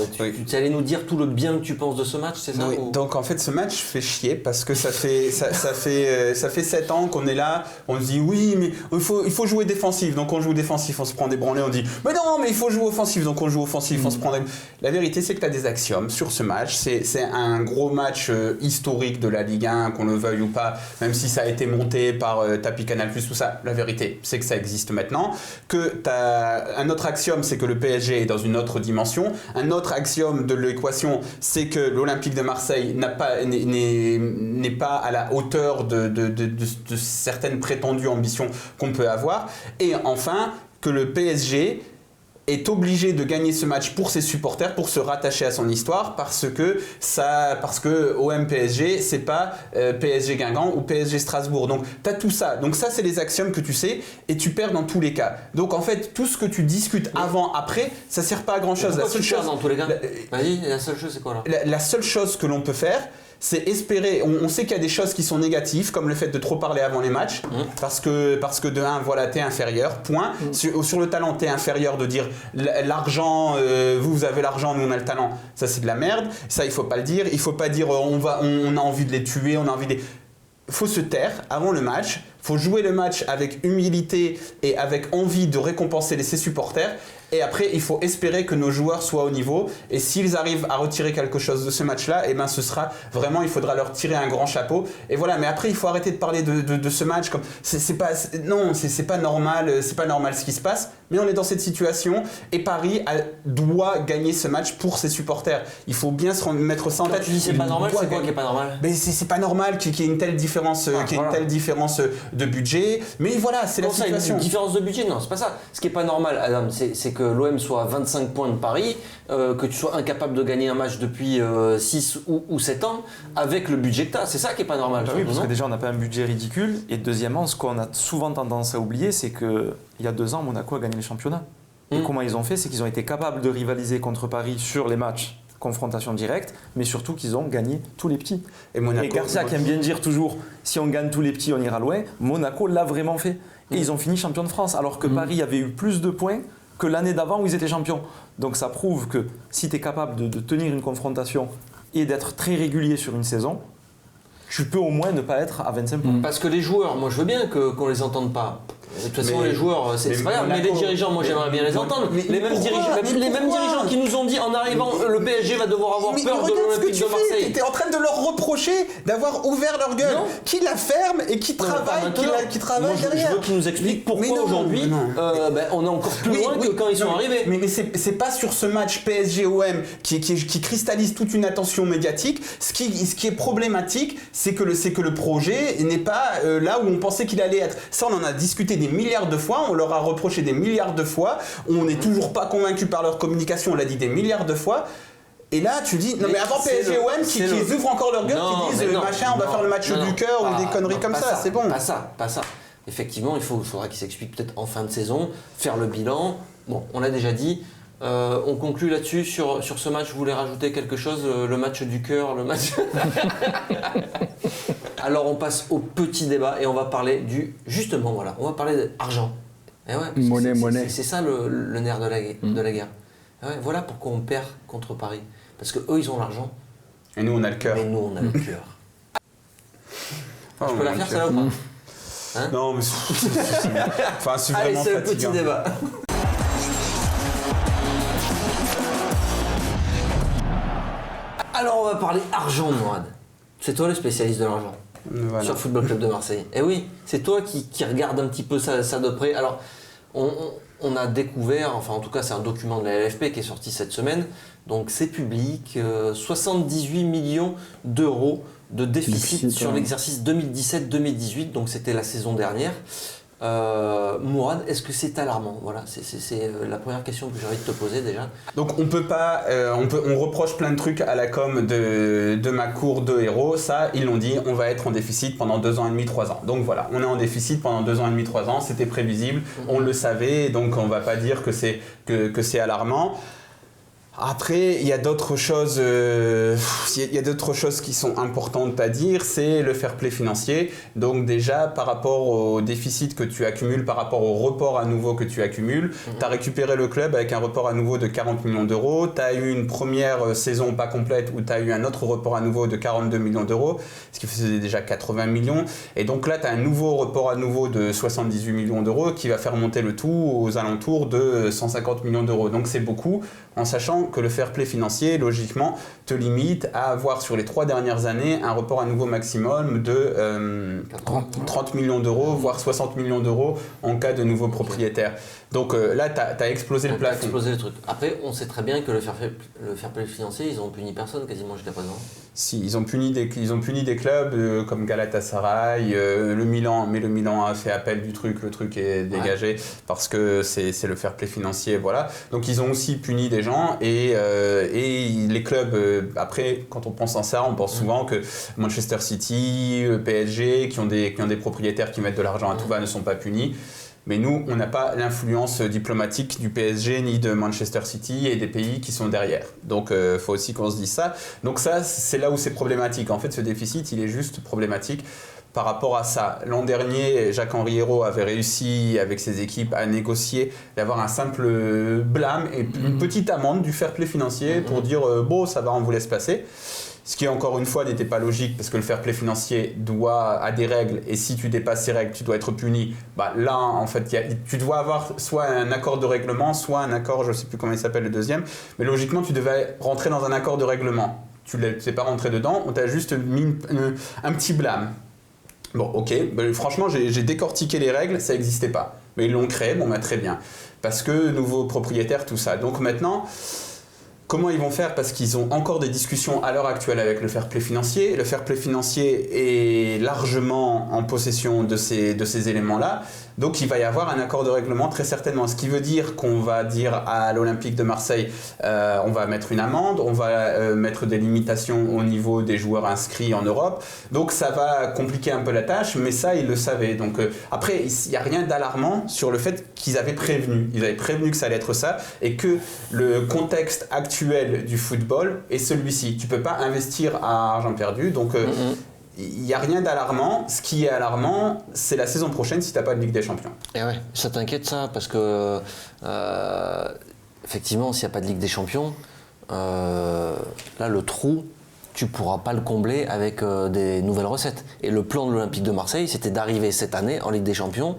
Tu allais nous dire tout le bien que tu penses de ce match, c'est ça?
Oui. Donc en fait, ce match fait chier parce que ça fait 7 ans qu'on est là. On se dit oui, mais il faut jouer défensif. Donc on joue défensif, on se prend des branlées. On dit mais non, mais il faut jouer offensif. Donc on joue offensif, on se prend des... La vérité, c'est que tu as des axiomes sur ce match. C'est un gros match historique de la Ligue 1, qu'on le veuille ou pas, même si ça a été monté par Tapi Canal+, tout ça. La vérité, c'est que ça existe maintenant. Que tu as un autre axiome, c'est que le PSG est dans une autre dimension. Un autre axiome de l'équation, c'est que l'Olympique de Marseille n'est pas à la hauteur de certaines prétendues ambitions qu'on peut avoir. Et enfin, que le PSG est obligé de gagner ce match pour ses supporters, pour se rattacher à son histoire, parce que OM PSG, c'est pas PSG Guingamp ou PSG Strasbourg. Donc tu as tout ça. Donc ça, c'est les axiomes que tu sais et tu perds dans tous les cas. Donc en fait, tout ce que tu discutes avant, après, ça sert pas à grand chose.
Pourquoi tu perds dans tous les cas? Vas-y, la seule chose, c'est quoi là?
La seule chose que l'on peut faire, c'est espérer. On sait qu'il y a des choses qui sont négatives, comme le fait de trop parler avant les matchs, parce que de 1, voilà, t'es inférieur, point. Sur le talent, t'es inférieur, de dire l'argent, vous avez l'argent, nous on a le talent, ça c'est de la merde. Ça, il faut pas le dire. Il faut pas dire on a envie de les tuer, on a envie de les... Faut se taire avant le match. Faut jouer le match avec humilité et avec envie de récompenser ses supporters. Et après, il faut espérer que nos joueurs soient au niveau. Et s'ils arrivent à retirer quelque chose de ce match-là, eh ben, ce sera vraiment, il faudra leur tirer un grand chapeau. Et voilà. Mais après, il faut arrêter de parler de ce match comme c'est pas normal. C'est pas normal ce qui se passe. Mais on est dans cette situation et Paris doit gagner ce match pour ses supporters. Il faut bien se mettre ça en tête.
Tu dis c'est pas normal, c'est quoi qui est pas normal?
Mais c'est pas normal qu'il y ait une telle différence, de budget. Mais voilà, c'est la situation.
Une différence de budget? Non, c'est pas ça. Ce qui est pas normal, Adam, c'est que l'OM soit à 25 points de Paris, que tu sois incapable de gagner un match depuis 6 ou 7 ans avec le budget que tu as. C'est ça qui est pas normal.
Oui, parce que déjà on n'a pas un budget ridicule. Et deuxièmement, ce qu'on a souvent tendance à oublier, c'est qu'il y a 2 ans, Monaco a gagné les championnats. Et comment ils ont fait, c'est qu'ils ont été capables de rivaliser contre Paris sur les matchs confrontation directe, mais surtout qu'ils ont gagné tous les petits. Et Garcia qui aime bien dire toujours, si on gagne tous les petits, on ira loin. Monaco l'a vraiment fait. Et ils ont fini champion de France, alors que Paris avait eu plus de points que l'année d'avant où ils étaient champions. Donc ça prouve que si tu es capable de tenir une confrontation et d'être très régulier sur une saison, tu peux au moins ne pas être à 25 points.
Parce que les joueurs, moi je veux bien qu'on les entende pas. De toute façon, les joueurs, c'est pas grave, mais les dirigeants, moi j'aimerais bien les entendre. Les mêmes dirigeants qui nous ont dit en arrivant, le PSG va devoir avoir peur de l'Olympique de Marseille.
Tu es en train de leur reprocher d'avoir ouvert leur gueule. Qui la ferme et qui travaille, derrière.
Je veux qu'ils nous expliquent pourquoi aujourd'hui on est encore plus loin que quand ils sont arrivés.
Mais c'est pas sur ce match PSG-OM qui cristallise toute une attention médiatique. Ce qui est problématique, c'est que le projet n'est pas là où on pensait qu'il allait être. Ça, on en a discuté des milliards de fois, on leur a reproché des milliards de fois, on n'est toujours pas convaincu par leur communication, on l'a dit des milliards de fois. Et là, tu dis, non mais avant PSG-OM qui ouvrent encore leur gueule, qui disent machin, on va faire le match du cœur ou des conneries comme ça, c'est bon.
Pas ça. Effectivement, il faudra qu'ils s'expliquent peut-être en fin de saison, faire le bilan. Bon, on l'a déjà dit. On conclut là-dessus sur ce match. Vous voulez rajouter quelque chose? Le match du cœur, le match. Alors on passe au petit débat et on va parler justement voilà, on va parler d'argent.
Monnaie.
C'est ça le nerf de la guerre. Voilà pourquoi on perd contre Paris. Parce que eux ils ont l'argent.
Et nous on a le cœur.
Mais nous on a le cœur. Je peux la faire celle-là ou pas? Hein?
Non mais c'est
Allez,
vraiment
c'est le
fatigant.
petit débat. Alors on va parler argent, Mourad. C'est toi le spécialiste de l'argent sur Football Club de Marseille. Et oui, c'est toi qui regarde un petit peu ça de près. Alors on a découvert, enfin en tout cas c'est un document de la LFP qui est sorti cette semaine, donc c'est public, 78 millions d'euros de déficit sur l'exercice 2017-2018, donc c'était la saison dernière. Mourad, est-ce que c'est alarmant? Voilà, c'est la première question que j'ai envie de te poser déjà.
Donc on peut pas, on reproche plein de trucs à la com de Macour, de Héros. Ça, ils l'ont dit, on va être en déficit pendant 2 ans et demi, 3 ans. Donc voilà, on est en déficit pendant 2 ans et demi, 3 ans. C'était prévisible, on le savait, donc on va pas dire que c'est alarmant. Après, il y a d'autres choses, qui sont importantes à dire, c'est le fair play financier. Donc déjà, par rapport au déficit que tu accumules, par rapport au report à nouveau que tu accumules, tu as récupéré le club avec un report à nouveau de 40 millions d'euros, tu as eu une première saison pas complète où tu as eu un autre report à nouveau de 42 millions d'euros, ce qui faisait déjà 80 millions. Et donc là, tu as un nouveau report à nouveau de 78 millions d'euros qui va faire monter le tout aux alentours de 150 millions d'euros. Donc c'est beaucoup, en sachant que le fair play financier, logiquement, te limite à avoir sur les 3 dernières années un report à nouveau maximum de 30 millions d'euros, voire 60 millions d'euros en cas de nouveau propriétaire. Donc là, tu as explosé le plafond.
T'as explosé le truc. Après, on sait très bien que le fair play financier, ils ont puni personne quasiment jusqu'à présent.
Si, ils ont puni des clubs comme Galatasaray, le Milan, mais le Milan a fait appel du truc, le truc est dégagé parce que c'est le fair play financier, voilà. Donc ils ont aussi puni des gens et les clubs, après, quand on pense en ça, on pense souvent que Manchester City, PSG, qui ont des propriétaires qui mettent de l'argent à tout va, ne sont pas punis. Mais nous, on n'a pas l'influence diplomatique du PSG ni de Manchester City et des pays qui sont derrière. Donc, il faut aussi qu'on se dise ça. Donc ça, c'est là où c'est problématique. En fait, ce déficit, il est juste problématique par rapport à ça. L'an dernier, Jacques-Henri Hérault avait réussi, avec ses équipes, à négocier, d'avoir un simple blâme et une petite amende du fair play financier pour dire « bon, ça va, on vous laisse passer ». Ce qui, encore une fois, n'était pas logique parce que le fair play financier a des règles et si tu dépasses ces règles, tu dois être puni. Bah, là, en fait, tu dois avoir soit un accord de règlement, soit un accord, je ne sais plus comment il s'appelle le deuxième, mais logiquement, tu devais rentrer dans un accord de règlement. Tu n'es pas rentré dedans, on t'a juste mis un petit blâme. Bon, ok, bah, franchement, j'ai décortiqué les règles, ça n'existait pas. Mais ils l'ont créé, bon, bah, très bien. Parce que nouveau propriétaire, tout ça. Donc maintenant... Comment ils vont faire? Parce qu'ils ont encore des discussions à l'heure actuelle avec le fair play financier. Le fair play financier est largement en possession de ces éléments-là. Donc il va y avoir un accord de règlement très certainement. Ce qui veut dire qu'on va dire à l'Olympique de Marseille, on va mettre une amende, on va mettre des limitations au niveau des joueurs inscrits en Europe. Donc ça va compliquer un peu la tâche, mais ça ils le savaient. Donc après, il n'y a rien d'alarmant sur le fait qu'ils avaient prévenu. Ils avaient prévenu que ça allait être ça et que le contexte actuel du football est celui-ci. Tu ne peux pas investir à argent perdu. Donc il n'y a rien d'alarmant. Ce qui est alarmant, c'est la saison prochaine si tu n'as pas de Ligue des Champions.
Et ouais, ça t'inquiète ça? Parce que, effectivement, s'il n'y a pas de Ligue des Champions, là, le trou, tu ne pourras pas le combler avec des nouvelles recettes. Et le plan de l'Olympique de Marseille, c'était d'arriver cette année en Ligue des Champions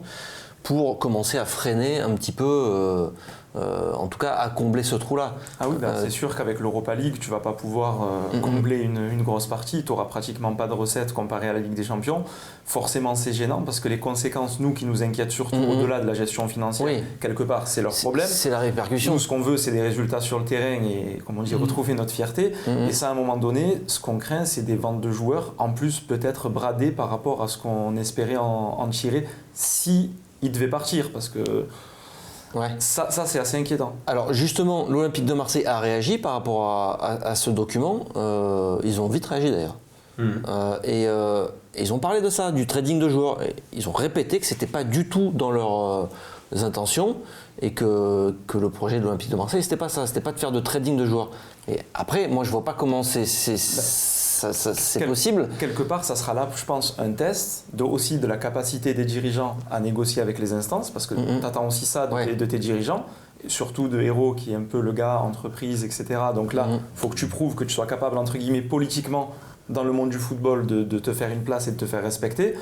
pour commencer à freiner un petit peu, en tout cas à combler ce trou-là.
Ah oui, c'est sûr qu'avec l'Europa League, tu ne vas pas pouvoir combler une grosse partie. Tu n'auras pratiquement pas de recettes comparé à la Ligue des Champions. Forcément, c'est gênant parce que les conséquences, nous, qui nous inquiètent surtout au-delà de la gestion financière, quelque part, c'est leur problème.
C'est la répercussion.
Nous, ce qu'on veut, c'est des résultats sur le terrain et, comme on dit, retrouver notre fierté. Et ça, à un moment donné, ce qu'on craint, c'est des ventes de joueurs, en plus peut-être bradées par rapport à ce qu'on espérait en tirer si il devait partir, parce que ça c'est assez inquiétant.
Alors justement, l'Olympique de Marseille a réagi par rapport à ce document. Ils ont vite réagi d'ailleurs. Et ils ont parlé de ça, du trading de joueurs. Et ils ont répété que ce n'était pas du tout dans leurs intentions et que le projet de l'Olympique de Marseille, c'était pas ça, c'était pas de faire de trading de joueurs. Et après, moi je vois pas comment c'est possible.
Quelque part, ça sera là, je pense, un test aussi de la capacité des dirigeants à négocier avec les instances, parce que tu attends aussi ça de tes dirigeants, surtout de Hérault qui est un peu le gars entreprise, etc. Donc là, il faut que tu prouves que tu sois capable, entre guillemets, politiquement, dans le monde du football, de te faire une place et de te faire respecter.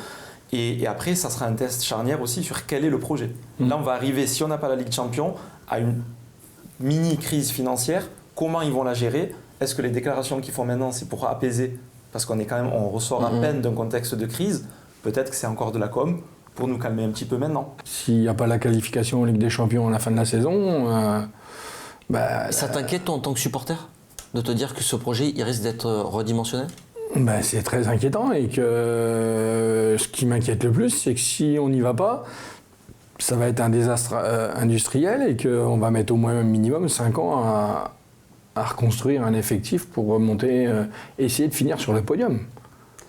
Et après, ça sera un test charnière aussi sur quel est le projet. Là, on va arriver, si on n'a pas la Ligue des Champions, à une mini-crise financière. Comment ils vont la gérer? Est-ce que les déclarations qu'ils font maintenant, c'est pour apaiser? Parce qu'on ressort à peine d'un contexte de crise. Peut-être que c'est encore de la com. pour nous calmer un petit peu maintenant.
S'il n'y a pas la qualification en Ligue des Champions à la fin de la saison,
ça t'inquiète toi en tant que supporter de te dire que ce projet il risque d'être redimensionné?
C'est très inquiétant et que ce qui m'inquiète le plus, c'est que si on n'y va pas, ça va être un désastre industriel et qu'on va mettre au moins un minimum 5 ans à reconstruire un effectif pour remonter, essayer de finir sur le podium.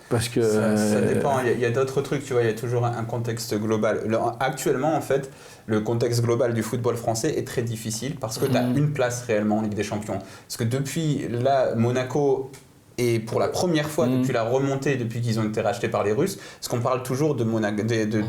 Parce que
ça dépend, il y a d'autres trucs, tu vois, il y a toujours un contexte global. Actuellement, en fait, le contexte global du football français est très difficile parce que tu as une place réellement en Ligue des Champions. Parce que depuis là, Monaco et pour la première fois depuis la remontée, depuis qu'ils ont été rachetés par les Russes, parce qu'on parle toujours de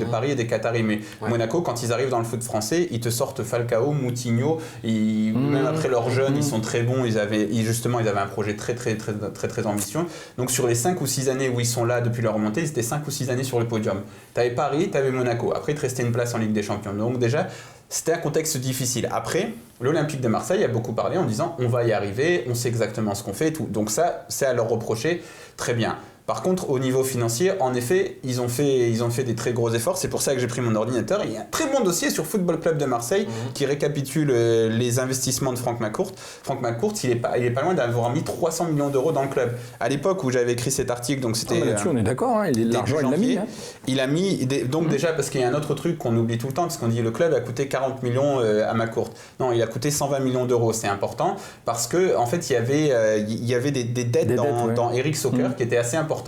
Paris et des Qataris, mais Monaco, quand ils arrivent dans le foot français, ils te sortent Falcao, Moutinho, même après leurs jeunes, ils sont très bons, ils avaient un projet très ambitieux. Donc sur les 5 ou 6 années où ils sont là depuis leur remontée, ils étaient 5 ou 6 années sur le podium. Tu avais Paris, tu avais Monaco, après il te restait une place en Ligue des Champions. Donc déjà, c'était un contexte difficile. Après, l'Olympique de Marseille a beaucoup parlé en disant on va y arriver, on sait exactement ce qu'on fait et tout. Donc ça, c'est à leur reprocher, très bien. Par contre, au niveau financier, en effet, ils ont fait des très gros efforts. C'est pour ça que j'ai pris mon ordinateur. Il y a un très bon dossier sur Football Club de Marseille qui récapitule les investissements de Franck McCourt. Franck McCourt, il est pas loin d'avoir mis 300 millions d'euros dans le club. À l'époque où j'avais écrit cet article, donc c'était...
là-dessus, on est d'accord, l'argent, il l'a mis.
Il a mis... Donc déjà, parce qu'il y a un autre truc qu'on oublie tout le temps, parce qu'on dit le club a coûté 40 millions à McCourt. Non, il a coûté 120 millions d'euros. C'est important parce qu'en fait, il y avait des dettes dans Eric Soccer qui étaient assez importantes.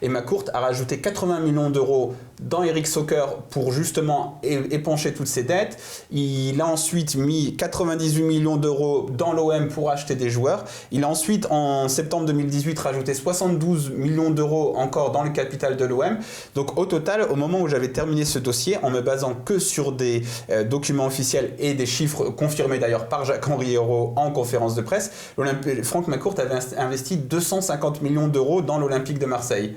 Et McCourt a rajouté 80 millions d'euros dans Eric Soccer pour justement époncher toutes ses dettes. Il a ensuite mis 98 millions d'euros dans l'OM pour acheter des joueurs. Il a ensuite, en septembre 2018, rajouté 72 millions d'euros encore dans le capital de l'OM. Donc au total, au moment où j'avais terminé ce dossier, en me basant que sur des documents officiels et des chiffres confirmés d'ailleurs par Jacques-Henri Hérault en conférence de presse, Franck McCourt avait investi 250 millions d'euros dans l'Olympique de Marseille.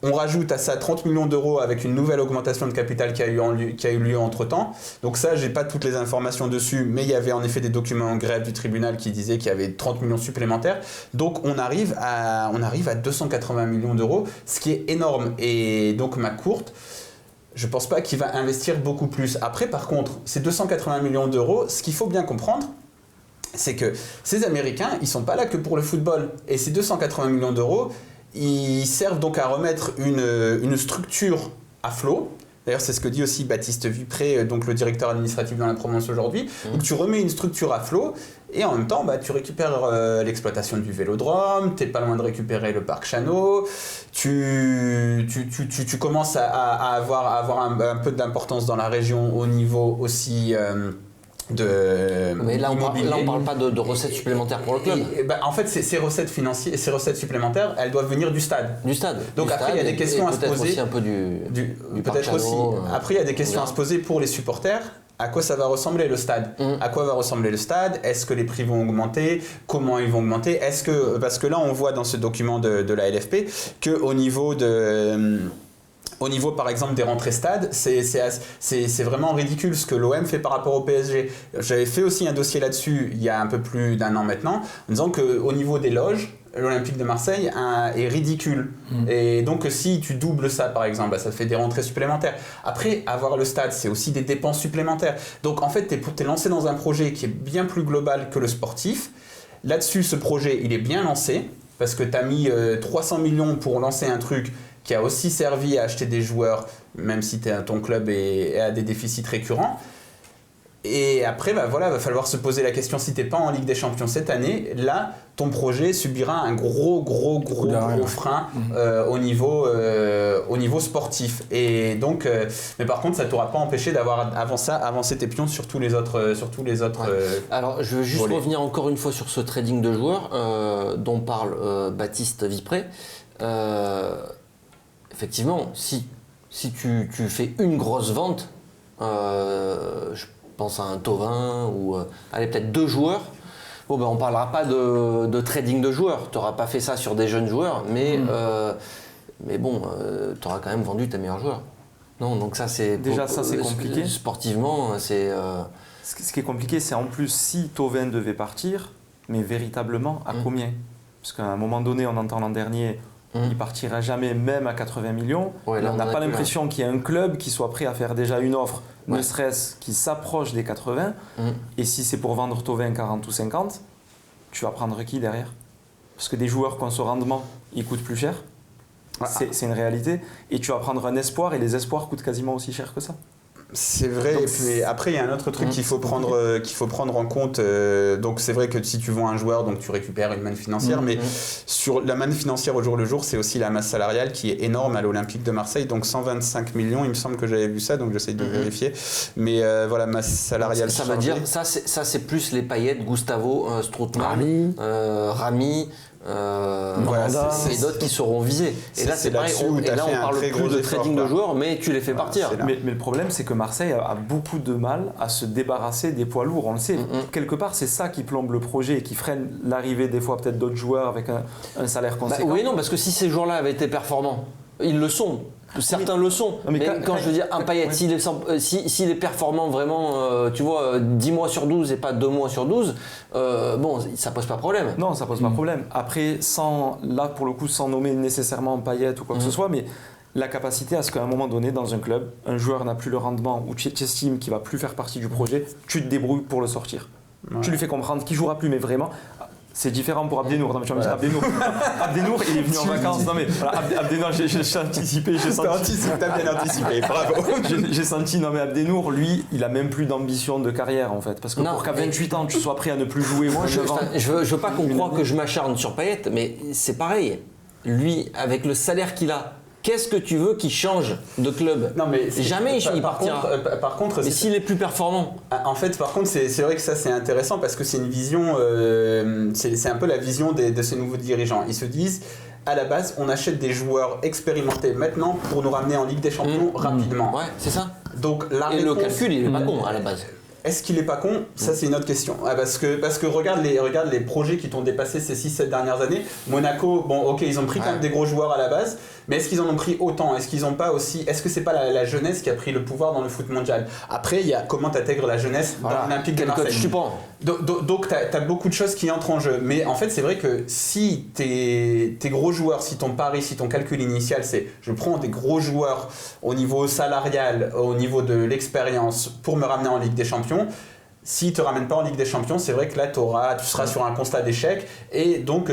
On rajoute à ça 30 millions d'euros avec une nouvelle augmentation de capital qui a eu lieu entre-temps. Donc ça, j'ai pas toutes les informations dessus, mais il y avait en effet des documents en grève du tribunal qui disaient qu'il y avait 30 millions supplémentaires. Donc on arrive à 280 millions d'euros, ce qui est énorme. Et donc McCourt, je pense pas qu'il va investir beaucoup plus. Après, par contre, ces 280 millions d'euros, ce qu'il faut bien comprendre, c'est que ces Américains, ils sont pas là que pour le football. Et ces 280 millions d'euros, ils servent donc à remettre une structure à flot. D'ailleurs, c'est ce que dit aussi Baptiste Vupré, donc le directeur administratif dans la Provence aujourd'hui. Donc tu remets une structure à flot et en même temps, tu récupères l'exploitation du vélodrome, t'es pas loin de récupérer le parc Chano, tu commences à avoir un peu d'importance dans la région au niveau aussi...
Mais là on parle pas de recettes supplémentaires pour le club.
En fait, ces recettes financières, ces recettes supplémentaires, elles doivent venir du stade. Donc après, il y a des questions à se poser.
Aussi un peu du
peut-être aussi. Après, il y a des questions à se poser pour les supporters. À quoi ça va ressembler le stade ? À quoi va ressembler le stade ? Est-ce que les prix vont augmenter ? Comment ils vont augmenter ? Parce que là, on voit dans ce document de la LFP qu'au niveau par exemple des rentrées stades, c'est vraiment ridicule ce que l'OM fait par rapport au PSG. J'avais fait aussi un dossier là-dessus il y a un peu plus d'1 an maintenant, en disant qu'au niveau des loges, l'Olympique de Marseille est ridicule. Et donc si tu doubles ça par exemple, ça fait des rentrées supplémentaires. Après, avoir le stade, c'est aussi des dépenses supplémentaires. Donc en fait, t'es lancé dans un projet qui est bien plus global que le sportif. Là-dessus, ce projet, il est bien lancé, parce que tu as mis 300 millions pour lancer un truc qui a aussi servi à acheter des joueurs, même si ton club a des déficits récurrents. Et après, va falloir se poser la question, si tu n'es pas en Ligue des Champions cette année, là, ton projet subira un gros frein au niveau sportif. Et donc, mais par contre, ça ne t'aura pas empêché d'avoir avancé tes pions sur tous les autres.
Alors, je veux juste revenir encore une fois sur ce trading de joueurs dont parle Baptiste Vipré. Effectivement, si tu fais une grosse vente, je pense à un Thauvin ou peut-être 2 joueurs, on ne parlera pas de trading de joueurs. Tu n'auras pas fait ça sur des jeunes joueurs, mais tu auras quand même vendu tes meilleurs joueurs. Non, donc ça c'est...
Déjà ça c'est compliqué.
Sportivement, c'est...
Ce qui est compliqué, c'est en plus si Thauvin devait partir, mais véritablement à combien ? Parce qu'à un moment donné, on entend l'an dernier... Il partira jamais, même à 80 millions.
Ouais, là,
on n'a pas l'impression qu'il y ait un club qui soit prêt à faire déjà une offre, ne serait-ce qui s'approche des 80. Et si c'est pour vendre Thauvin 40 ou 50, tu vas prendre qui derrière? Parce que des joueurs qui ont ce rendement, ils coûtent plus cher. C'est une réalité. Et tu vas prendre un espoir, et les espoirs coûtent quasiment aussi cher que ça.
C'est vrai, et puis après il y a un autre truc qu'il faut prendre en compte. Donc c'est vrai que si tu vends un joueur, donc tu récupères une manne financière, mais sur la manne financière au jour le jour, c'est aussi la masse salariale qui est énorme à l'Olympique de Marseille. Donc 125 millions, il me semble que j'avais vu ça, donc j'essaie de vérifier. Mais voilà, masse salariale.
Ça veut dire, ça c'est plus les Payet, Gustavo, Strootman, Rami. Et d'autres qui seront visés. Et là, c'est pareil. Et là, on parle plus de trading de joueurs, mais tu les fais partir.
Mais le problème, c'est que Marseille a beaucoup de mal à se débarrasser des poids lourds. On le sait. Quelque part, c'est ça qui plombe le projet et qui freine l'arrivée des fois peut-être d'autres joueurs avec un salaire conséquent.
Oui, non, parce que si ces joueurs-là avaient été performants, ils le sont. Certains le sont. Mais quand je veux dire un Payet, s'il est performant vraiment, tu vois, 10 mois sur 12 et pas 2 mois sur 12, bon, ça pose pas problème.
Non, ça pose pas problème. Après, là pour le coup, sans nommer nécessairement Payet ou quoi que ce soit, mais la capacité à ce qu'à un moment donné, dans un club, un joueur n'a plus le rendement ou tu estimes qu'il va plus faire partie du projet, tu te débrouilles pour le sortir. Tu lui fais comprendre qu'il jouera plus, mais vraiment. C'est différent pour Abdenour. Non, mais tu vas me dire Abdenour, il est venu en vacances. Non, mais voilà, Abdenour, j'ai anticipé.
T'as bien anticipé, bravo.
J'ai senti, non, mais Abdenour, lui, il a même plus d'ambition de carrière en fait. Parce que pour qu'à 28 ans, tu sois prêt à ne plus jouer. Moi,
je veux pas qu'on croie que je m'acharne sur Payet, mais c'est pareil. Lui, avec le salaire qu'il a, qu'est-ce que tu veux qu'il change de club?
Non, mais
jamais il partira.
Par contre,
mais s'il est plus performant.
En fait, par contre, c'est vrai que ça c'est intéressant parce que c'est une vision, c'est un peu la vision de ces nouveaux dirigeants. Ils se disent, à la base, on achète des joueurs expérimentés maintenant pour nous ramener en Ligue des Champions rapidement.
Ouais, c'est ça.
Donc
le calcul, il est pas con à la base.
Est-ce qu'il est pas con? Ça, c'est une autre question. Parce que regarde les projets qui t'ont dépassé ces 6-7 dernières années. Monaco, bon, ok, ils ont pris quand même des gros joueurs à la base, mais est-ce qu'ils en ont pris autant? Est-ce qu'ils n'ont pas aussi... Est-ce que c'est pas la jeunesse qui a pris le pouvoir dans le foot mondial? Après, il y a comment t'intègres la jeunesse dans l'Olympique de Marseille. Donc, t'as beaucoup de choses qui entrent en jeu. Mais en fait, c'est vrai que si tes gros joueurs, si ton pari, si ton calcul initial, c'est je prends des gros joueurs au niveau salarial, au niveau de l'expérience pour me ramener en Ligue des Champions, s'ils ne te ramènent pas en Ligue des Champions, c'est vrai que là, tu seras sur un constat d'échec et donc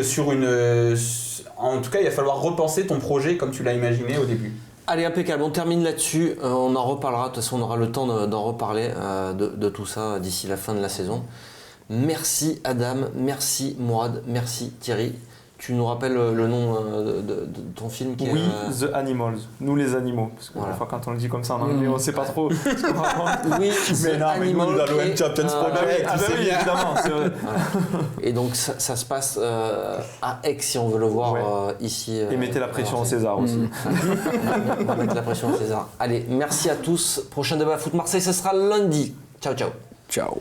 en tout cas, il va falloir repenser ton projet comme tu l'as imaginé au début.
Allez, impeccable, on termine là-dessus, on en reparlera, de toute façon on aura le temps d'en reparler de tout ça d'ici la fin de la saison. Merci Adam, merci Mourad, merci Thierry. Tu nous rappelles le nom de ton film qui
est The Animals, nous les animaux. Parce que parfois quand on le dit comme ça en anglais, on ne sait pas trop.
Oui, The Animals.
Dans l'OM Champions Project,
oui, évidemment, c'est vrai.
Voilà. Et donc ça se passe à Aix si on veut le voir ici.
Et mettez la pression au César aussi.
On va mettre la pression au César. Allez, merci à tous. Prochain débat foot Marseille, ce sera lundi. Ciao, ciao.
Ciao.